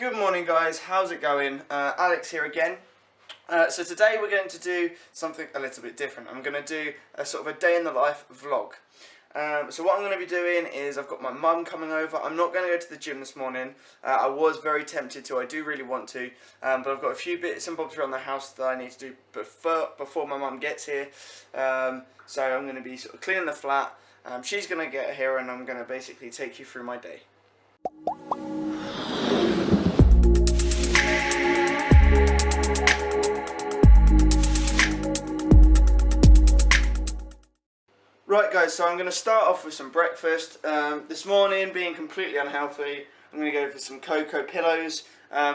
Good morning guys, how's it going? Alex here again. So today we're going to do something a little bit different. I'm going to do a sort of a day in the life vlog. So what I'm going to be doing is I've got my mum coming over. I'm not going to go to the gym this morning. I was very tempted to, I do really want to, but I've got a few bits and bobs around the house that I need to do before my mum gets here. So I'm going to be sort of cleaning the flat. She's going to get here and I'm going to basically take you through my day. Right guys, so I'm going to start off with some breakfast. This morning, being completely unhealthy, I'm going to go for some cocoa pillows.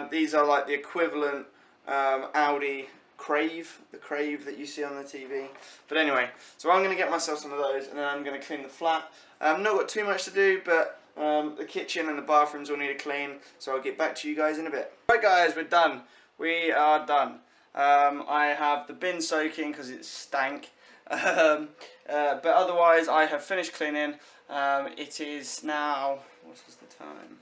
These are like the equivalent Aldi Crave, the Crave that you see on the TV. But anyway, so I'm going to get myself some of those and then I'm going to clean the flat. I've not got too much to do, but the kitchen and the bathrooms all need a clean, so I'll get back to you guys in a bit. Right guys, we're done. We are done. I have the bin soaking because it stank. But otherwise I have finished cleaning. It is now, what is the time?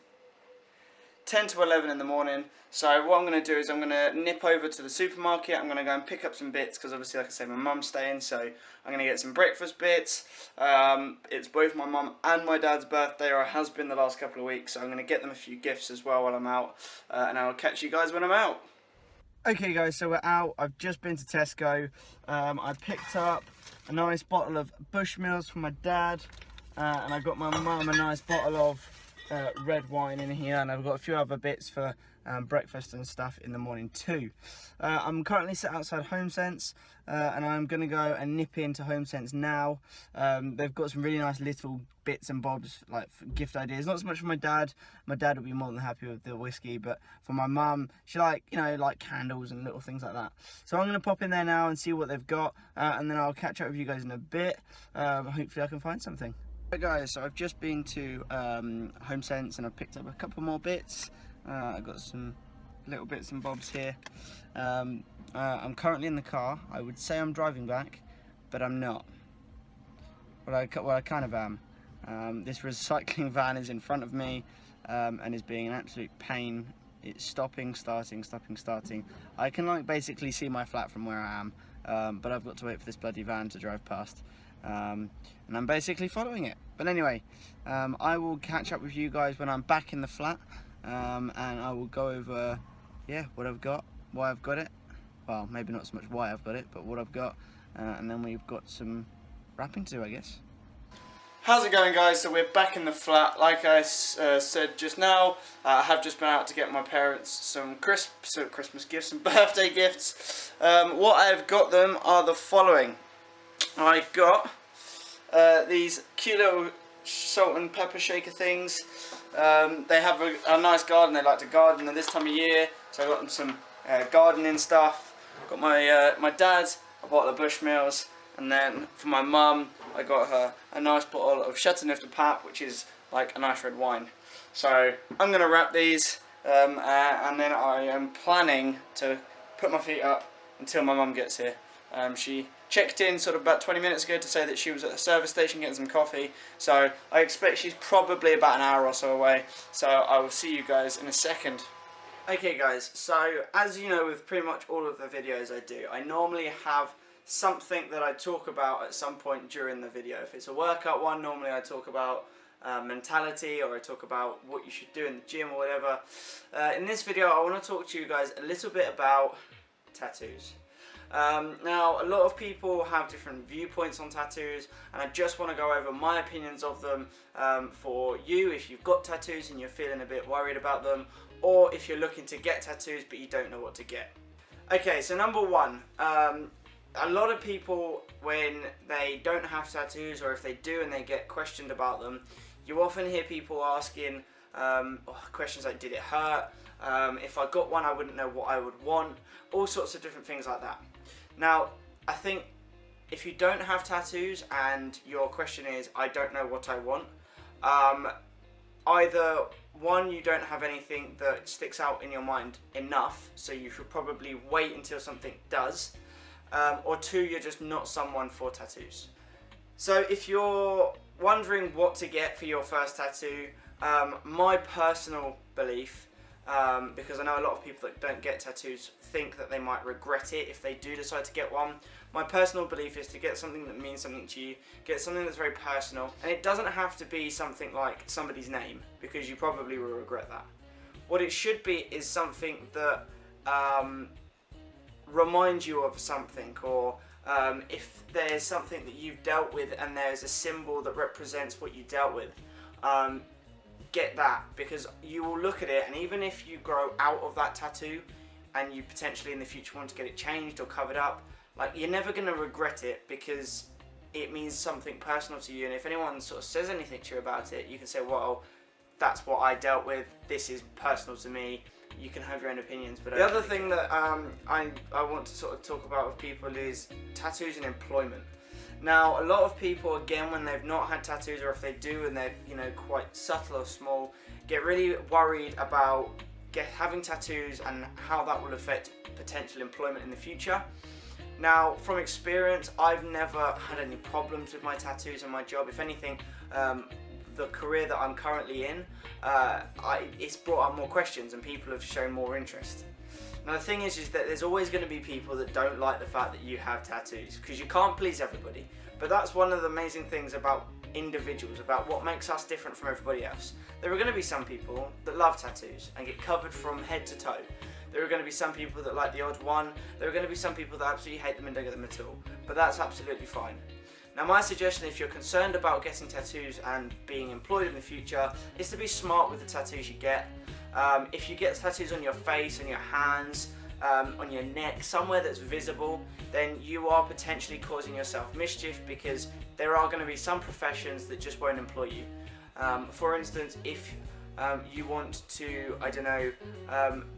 10 to 11 in the morning. So what I'm going to do is I'm going to nip over to the supermarket. I'm going to go and pick up some bits because obviously, like I said, my mum's staying, so I'm going to get some breakfast bits. It's both my mum and my dad's birthday, or it has been the last couple of weeks, so I'm going to get them a few gifts as well while I'm out, and I'll catch you guys when I'm out. Okay guys, so we're out. I've just been to Tesco. I picked up a nice bottle of Bushmills for my dad, and I got my mum a nice bottle of red wine in here, and I've got a few other bits for breakfast and stuff in the morning too. I'm currently sat outside HomeSense, and I'm going to go and nip into HomeSense now. They've got some really nice little bits and bobs, like gift ideas. Not so much for my dad. My dad will be more than happy with the whiskey, but for my mum, she like candles and little things like that. So I'm going to pop in there now and see what they've got, and then I'll catch up with you guys in a bit. Hopefully I can find something. Right guys, so I've just been to HomeSense and I've picked up a couple more bits. I've got some little bits and bobs here. I'm currently in the car. I would say I'm driving back, but I'm not. Well, I kind of am. This recycling van is in front of me and is being an absolute pain. It's stopping, starting, stopping, starting. I can basically see my flat from where I am, but I've got to wait for this bloody van to drive past. And I'm basically following it. But anyway, I will catch up with you guys when I'm back in the flat, and I will go over, what I've got, why I've got it. Well, maybe not so much why I've got it, but what I've got, and then we've got some wrapping to do, I guess. How's it going guys? So we're back in the flat. Like I said just now, I have just been out to get my parents some Christmas gifts and birthday gifts. What I've got them are the following. I got these cute little salt and pepper shaker things. They have a nice garden. They like to garden at this time of year, so I got them some gardening stuff. Got my dad a bottle of Bushmills, and then for my mum I got her a nice bottle of Chateauneuf du Pape, which is like a nice red wine. So I'm going to wrap these, and then I am planning to put my feet up until my mum gets here. She checked in sort of about 20 minutes ago to say that she was at the service station getting some coffee, so I expect she's probably about an hour or so away, so I will see you guys in a second. Okay guys, so as you know, with pretty much all of the videos I do, I normally have something that I talk about at some point during the video. If it's a workout one, normally I talk about mentality, or I talk about what you should do in the gym or whatever. In this video I want to talk to you guys a little bit about tattoos. Now, a lot of people have different viewpoints on tattoos, and I just want to go over my opinions of them for you if you've got tattoos and you're feeling a bit worried about them, or if you're looking to get tattoos but you don't know what to get. Okay, so number one, a lot of people, when they don't have tattoos, or if they do and they get questioned about them, you often hear people asking questions like, did it hurt? If I got one I wouldn't know what I would want, all sorts of different things like that. Now, I think if you don't have tattoos and your question is, I don't know what I want, either one, you don't have anything that sticks out in your mind enough, so you should probably wait until something does, or two, you're just not someone for tattoos. So if you're wondering what to get for your first tattoo, my personal belief because I know a lot of people that don't get tattoos think that they might regret it if they do decide to get one. My personal belief is to get something that means something to you, get something that's very personal, and it doesn't have to be something like somebody's name, because you probably will regret that. What it should be is something that reminds you of something, or if there's something that you've dealt with and there's a symbol that represents what you dealt with, get that, because you will look at it, and even if you grow out of that tattoo and you potentially in the future want to get it changed or covered up, like, you're never going to regret it, because it means something personal to you. And if anyone sort of says anything to you about it, you can say, well, that's what I dealt with, this is personal to me. You can have your own opinions. But the other thing that I want to sort of talk about with people is tattoos and employment. Now, a lot of people, again, when they've not had tattoos, or if they do and they're, you know, quite subtle or small, get really worried about having tattoos and how that will affect potential employment in the future. Now, from experience, I've never had any problems with my tattoos and my job. If anything, the career that I'm currently in, it's brought up more questions and people have shown more interest. Now, the thing is that there's always going to be people that don't like the fact that you have tattoos, because you can't please everybody. But that's one of the amazing things about individuals, about what makes us different from everybody else. There are going to be some people that love tattoos and get covered from head to toe. There are going to be some people that like the odd one. There are going to be some people that absolutely hate them and don't get them at all. But that's absolutely fine. Now, my suggestion, if you're concerned about getting tattoos and being employed in the future, is to be smart with the tattoos you get. If you get tattoos on your face, on your hands, on your neck, somewhere that's visible, then you are potentially causing yourself mischief, because there are going to be some professions that just won't employ you. For instance, if you want to, I don't know,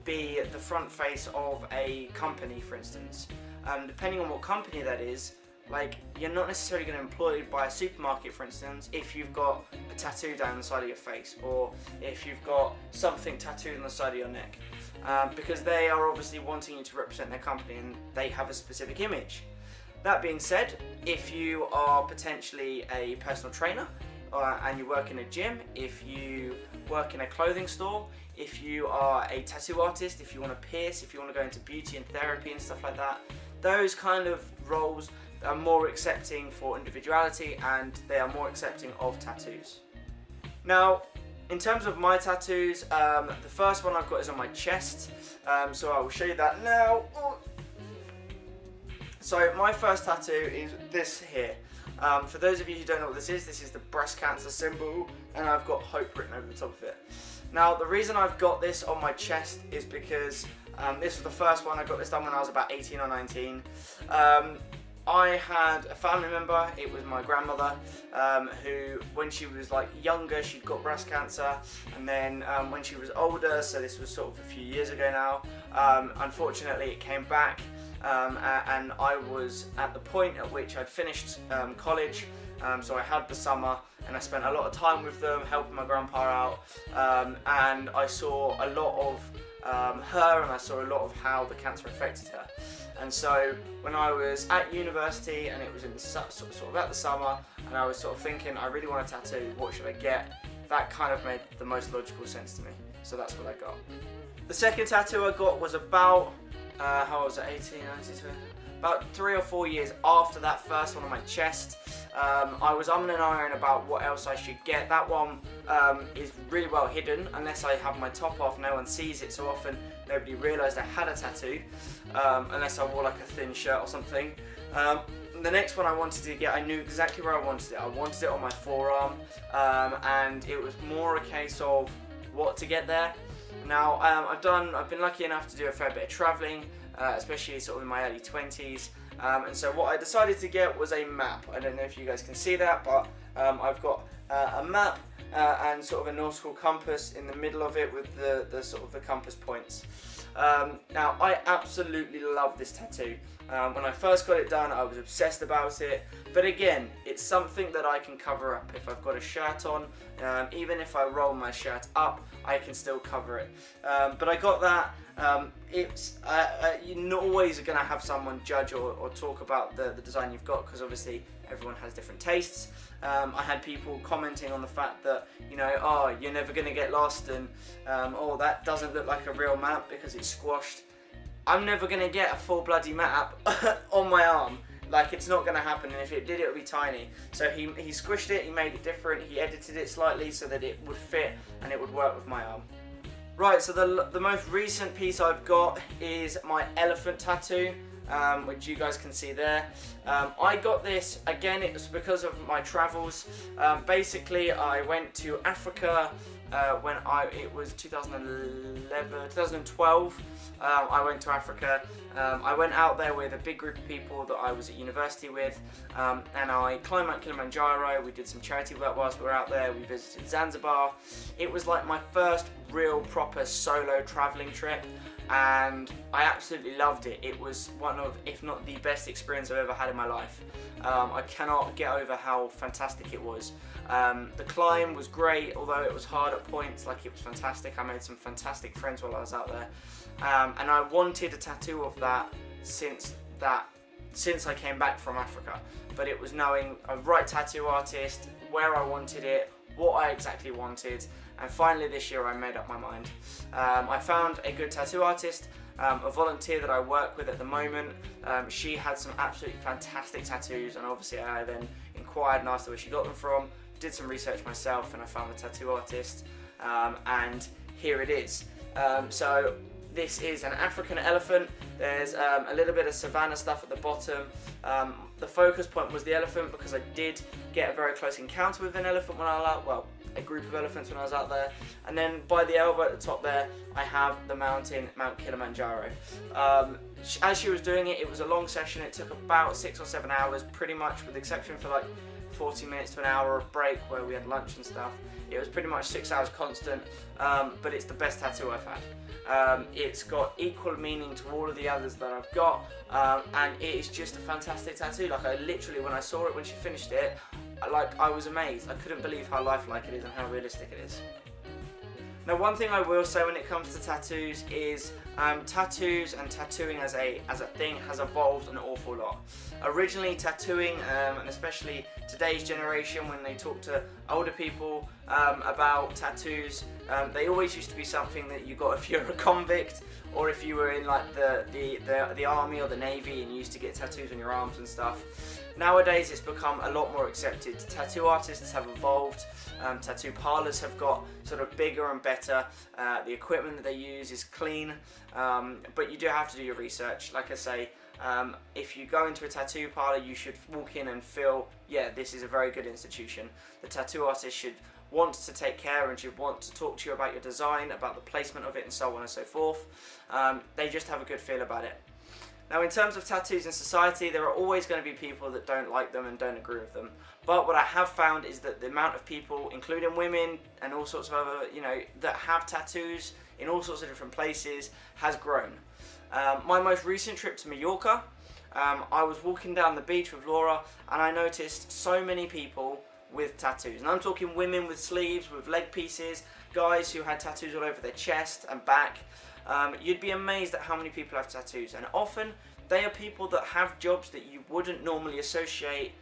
be the front face of a company, for instance, depending on what company that is, like, you're not necessarily going to employ you by a supermarket, for instance, if you've got a tattoo down the side of your face, or if you've got something tattooed on the side of your neck, because they are obviously wanting you to represent their company and they have a specific image. That being said, if you are potentially a personal trainer, and you work in a gym, if you work in a clothing store, if you are a tattoo artist, if you want to pierce, if you want to go into beauty and therapy and stuff like that, those kind of roles are more accepting for individuality, and they are more accepting of tattoos. Now, in terms of my tattoos, the first one I've got is on my chest, so I will show you that now. So my first tattoo is this here. For those of you who don't know what this is the breast cancer symbol, and I've got hope written over the top of it. Now, the reason I've got this on my chest is because this was the first one. I got this done when I was about 18 or 19. I had a family member, it was my grandmother, who, when she was like younger, she'd got breast cancer, and then when she was older, so this was sort of a few years ago now, unfortunately it came back, and I was at the point at which I'd finished college, so I had the summer, and I spent a lot of time with them, helping my grandpa out, and I saw a lot of her, and I saw a lot of how the cancer affected her. And so when I was at university, and it was in the sort of at the summer, and I was sort of thinking, I really want a tattoo, what should I get? That kind of made the most logical sense to me, so that's what I got. The second tattoo I got was about, how old was it, 18, 19, about 3 or 4 years after that first one on my chest. I was umming and ahhing about what else I should get. That one is really well hidden. Unless I have my top off, no one sees it, so often nobody realised I had a tattoo, unless I wore like a thin shirt or something. The next one I wanted to get, I knew exactly where I wanted it. I wanted it on my forearm, and it was more a case of what to get there. Now, I've been lucky enough to do a fair bit of travelling, especially sort of in my early 20s, and so what I decided to get was a map. I don't know if you guys can see that, but I've got a map and sort of a nautical compass in the middle of it with the sort of the compass points. Now, I absolutely love this tattoo. When I first got it done, I was obsessed about it, but again, it's something that I can cover up. If I've got a shirt on, even if I roll my shirt up, I can still cover it. But I got that You're not always going to have someone judge or talk about the design you've got, because obviously everyone has different tastes. I had people commenting on the fact that, you know, oh, you're never going to get lost, and oh, that doesn't look like a real map because it's squashed. I'm never going to get a full bloody map on my arm. Like, it's not going to happen, and if it did, it would be tiny. So he squished it, he made it different, he edited it slightly so that it would fit and it would work with my arm. Right, so the most recent piece I've got is my elephant tattoo, which you guys can see there. I got this, again, it was because of my travels. Basically, I went to Africa when it was 2012. I went to Africa. I went out there with a big group of people that I was at university with, and I climbed Mount Kilimanjaro. We did some charity work whilst we were out there. We visited Zanzibar. It was like my first real proper solo traveling trip, and I absolutely loved it. It was one of, if not the best experience I've ever had in my life. I cannot get over how fantastic it was. The climb was great, although it was hard at points. Like, it was fantastic. I made some fantastic friends while I was out there, and I wanted a tattoo of that since I came back from Africa. But it was knowing a right tattoo artist, where I wanted it, what I exactly wanted, and finally this year I made up my mind. I found a good tattoo artist, a volunteer that I work with at the moment. She had some absolutely fantastic tattoos, and obviously I then inquired and asked her where she got them from, did some research myself, and I found the tattoo artist, and here it is. So this is an African elephant. There's a little bit of savannah stuff at the bottom. The focus point was the elephant because I did get a very close encounter with an elephant when I was out, well, a group of elephants when I was out there. And then by the elbow at the top there, I have the mountain, Mount Kilimanjaro. As she was doing it, it was a long session. It took about 6 or 7 hours, pretty much, with the exception for like 40 minutes to an hour of break where we had lunch and stuff. It was pretty much 6 hours constant, but it's the best tattoo I've had. It's got equal meaning to all of the others that I've got, and it is just a fantastic tattoo. Like, I literally, when I saw it, when she finished it, I was amazed. I couldn't believe how lifelike it is and how realistic it is. Now, one thing I will say when it comes to tattoos is tattoos and tattooing as a thing has evolved an awful lot. Originally, tattooing, and especially today's generation, when they talk to older people about tattoos, they always used to be something that you got if you're a convict, or if you were in like the army or the navy and you used to get tattoos on your arms and stuff. Nowadays, it's become a lot more accepted. Tattoo artists have evolved. Tattoo parlors have got sort of bigger and better. The equipment that they use is clean, but you do have to do your research. Like I say, if you go into a tattoo parlor, you should walk in and feel, yeah, this is a very good institution. The tattoo artist should want to take care and should want to talk to you about your design, about the placement of it, and so on and so forth. They just have a good feel about it. Now, in terms of tattoos in society, there are always going to be people that don't like them and don't agree with them. But what I have found is that the amount of people, including women and all sorts of other, that have tattoos in all sorts of different places, has grown. My most recent trip to Mallorca, I was walking down the beach with Laura, and I noticed so many people with tattoos. And I'm talking women with sleeves, with leg pieces, guys who had tattoos all over their chest and back. You'd be amazed at how many people have tattoos, and often they are people that have jobs that you wouldn't normally associate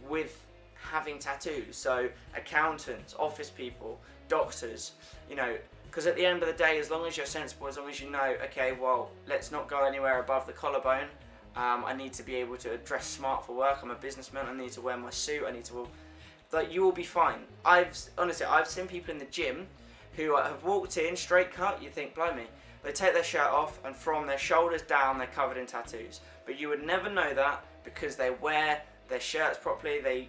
with having tattoos. So accountants, office people, doctors, because at the end of the day, as long as you're sensible, as long as you know, okay, well, let's not go anywhere above the collarbone. I need to be able to dress smart for work. I'm a businessman. I need to wear my suit. You will be fine. I've seen people in the gym who have walked in straight cut. You think, blimey. They take their shirt off, and from their shoulders down, they're covered in tattoos. But you would never know that because they wear their shirts properly. They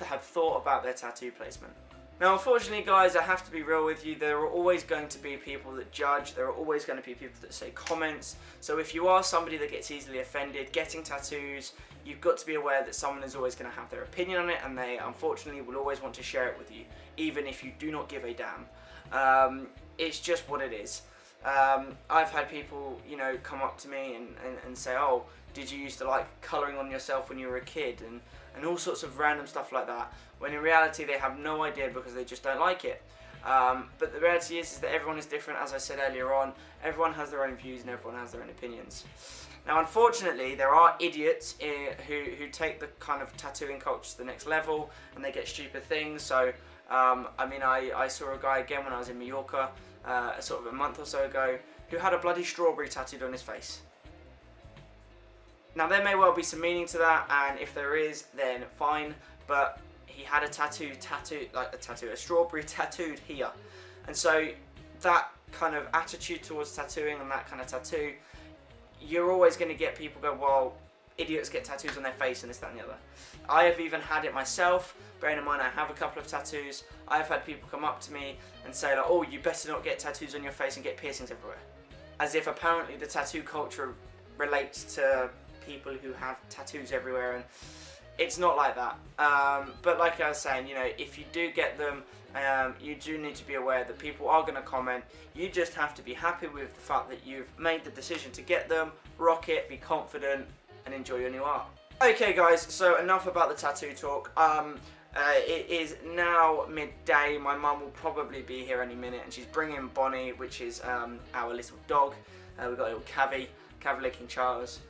have thought about their tattoo placement. Now, unfortunately, guys, I have to be real with you. There are always going to be people that judge. There are always going to be people that say comments. So if you are somebody that gets easily offended, getting tattoos, you've got to be aware that someone is always going to have their opinion on it, and they unfortunately will always want to share it with you, even if you do not give a damn. It's just what it is. I've had people, come up to me and say, oh, did you used to like colouring on yourself when you were a kid, and all sorts of random stuff like that, when in reality they have no idea because they just don't like it. But the reality is that everyone is different, as I said earlier on. Everyone has their own views and everyone has their own opinions. Now, unfortunately, there are idiots who take the kind of tattooing culture to the next level, and they get stupid things. So, I mean, I saw a guy again when I was in Mallorca, sort of a month or so ago, who had a bloody strawberry tattooed on his face. Now, there may well be some meaning to that, and if there is, then fine, but he had a a strawberry tattooed here. And so that kind of attitude towards tattooing and that kind of tattoo, you're always going to get people go, well, idiots get tattoos on their face and this, that and the other. I have even had it myself, bearing in mind I have a couple of tattoos. I've had people come up to me and say, like, oh, you better not get tattoos on your face and get piercings everywhere. As if apparently the tattoo culture relates to people who have tattoos everywhere, and it's not like that. But like I was saying, you know, if you do get them, you do need to be aware that people are going to comment. You just have to be happy with the fact that you've made the decision to get them, rock it, be confident, and enjoy your new art. Okay guys, so enough about the tattoo talk. It is now midday. My mum will probably be here any minute, and she's bringing Bonnie, which is our little dog. We've got a little Cavi licking Charles.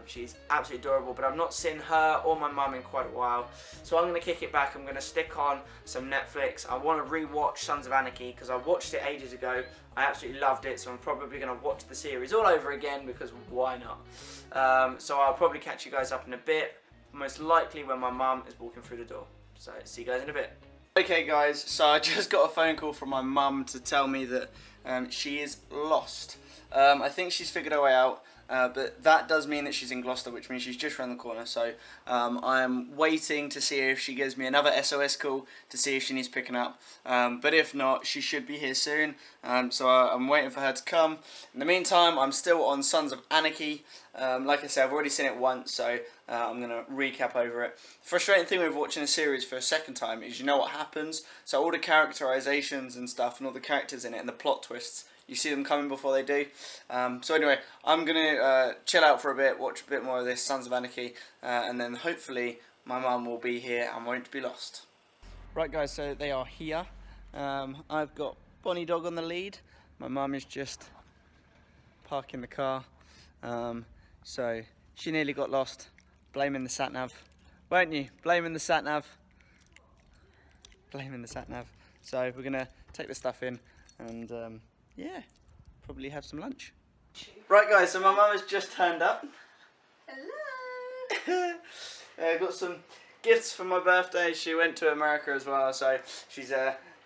She's absolutely adorable, but I've not seen her or my mum in quite a while, so I'm going to kick it back. I'm going to stick on some Netflix. I want to re-watch Sons of Anarchy because I watched it ages ago. I absolutely loved it, so I'm probably going to watch the series all over again because why not? So I'll probably catch you guys up in a bit, most likely when my mum is walking through the door. So see you guys in a bit. Okay guys, so I just got a phone call from my mum to tell me that she is lost. I think she's figured her way out. But that does mean that she's in Gloucester, which means she's just around the corner. So I'm waiting to see if she gives me another SOS call to see if she needs picking up. But if not, she should be here soon. So I'm waiting for her to come. In the meantime, I'm still on Sons of Anarchy. Like I said, I've already seen it once, so I'm going to recap over it. The frustrating thing with watching a series for a second time is you know what happens. So all the characterizations and stuff and all the characters in it and the plot twists, you see them coming before they do. So anyway, I'm going to chill out for a bit, watch a bit more of this Sons of Anarchy, and then hopefully my mum will be here and won't be lost. Right guys, so they are here. I've got Bonnie dog on the lead. My mum is just parking the car. So she nearly got lost. Blaming the sat-nav. Won't you? Blaming the sat-nav. Blaming the sat-nav. So we're going to take the stuff in and yeah, probably have some lunch. Right guys, so my mum has just turned up. Hello! Got some gifts for my birthday. She went to America as well, so she's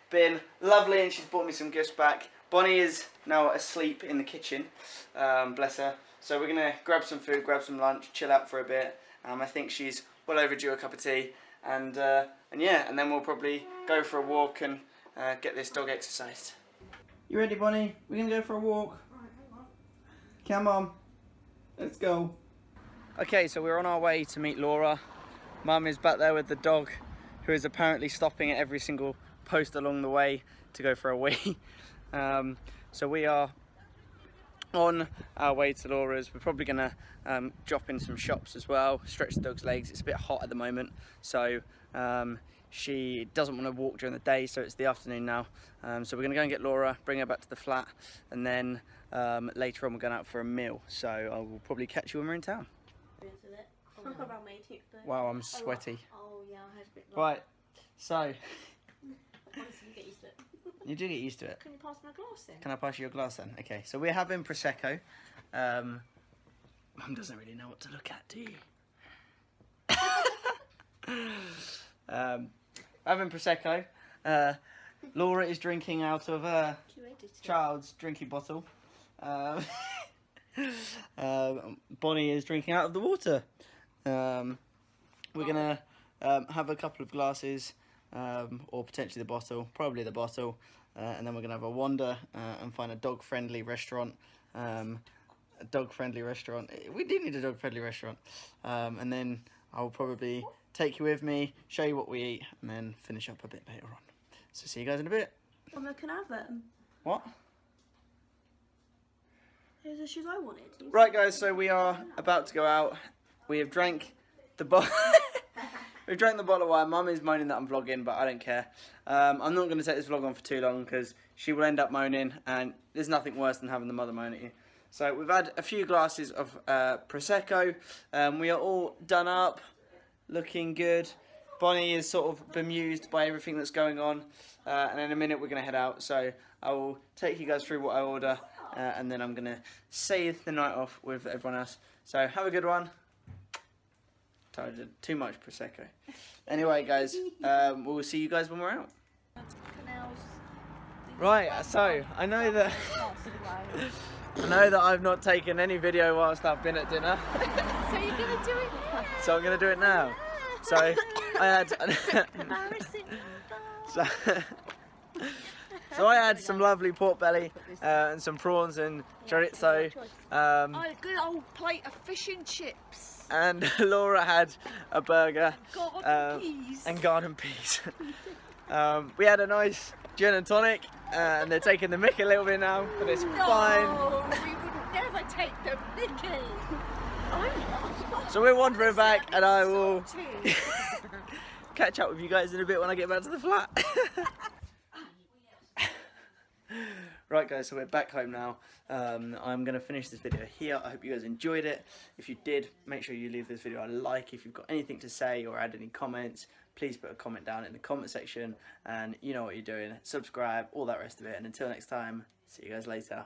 been lovely and she's brought me some gifts back. Bonnie is now asleep in the kitchen, bless her. So we're going to grab some food, grab some lunch, chill out for a bit. I think she's well overdue a cup of tea, and yeah, and then we'll probably go for a walk and get this dog exercised. You ready, Bonnie? We're going to go for a walk. Come on, let's go. Okay, so we're on our way to meet Laura. Mum is back there with the dog, who is apparently stopping at every single post along the way to go for a wee. So we are on our way to Laura's. We're probably going to drop in some shops as well, stretch the dog's legs. It's a bit hot at the moment, so she doesn't want to walk during the day, so it's the afternoon now. So we're going to go and get Laura, bring her back to the flat, and then later on we're going out for a meal. So I will probably catch you when we're in town. Wow, I'm sweaty. Oh yeah, I had a bit. Right, so Honestly, you get used to it. you do get used to it. Can you pass my glass then? Can I pass you your glass then? Okay, so we're having Prosecco. Mum doesn't really know what to look at, do you? Having Prosecco. Laura is drinking out of a child's drinking bottle. Bonnie is drinking out of the water. We're gonna have a couple of glasses, or potentially the bottle, probably the bottle, and then we're gonna have a wander and find a dog-friendly restaurant. A dog-friendly restaurant. We do need a dog-friendly restaurant, and then I'll probably take you with me, show you what we eat, and then finish up a bit later on. So see you guys in a bit. Mama, can I have them? What? Those are the shoes I wanted. Right guys, so we are about to go out. We have drank the We've drank the bottle of wine. Mum is moaning that I'm vlogging, but I don't care. I'm not going to take this vlog on for too long because she will end up moaning, and there's nothing worse than having the mother moan at you. So we've had a few glasses of Prosecco. We are all done up, looking good. Bonnie is sort of bemused by everything that's going on, and in a minute we're going to head out. So I will take you guys through what I order, and then I'm going to save the night off with everyone else. So have a good one. Too much Prosecco. Anyway, guys, we'll see you guys when we're out. Right, so I know that I've not taken any video whilst I've been at dinner. So you're gonna do it now? So I'm gonna do it now. So I had so I had some lovely pork belly and some prawns and chorizo. A good old plate of fish and chips. And Laura had a burger And garden peas. We had a nice gin and tonic, and they're taking the mick a little bit now, but it's fine. No, we would never take the mickey. So we're wandering back, and I will catch up with you guys in a bit when I get back to the flat. Right guys, so we're back home now. I'm going to finish this video here. I hope you guys enjoyed it. If you did, make sure you leave this video a like. If you've got anything to say or add any comments, please put a comment down in the comment section. And you know what you're doing. Subscribe, all that rest of it. And until next time, see you guys later.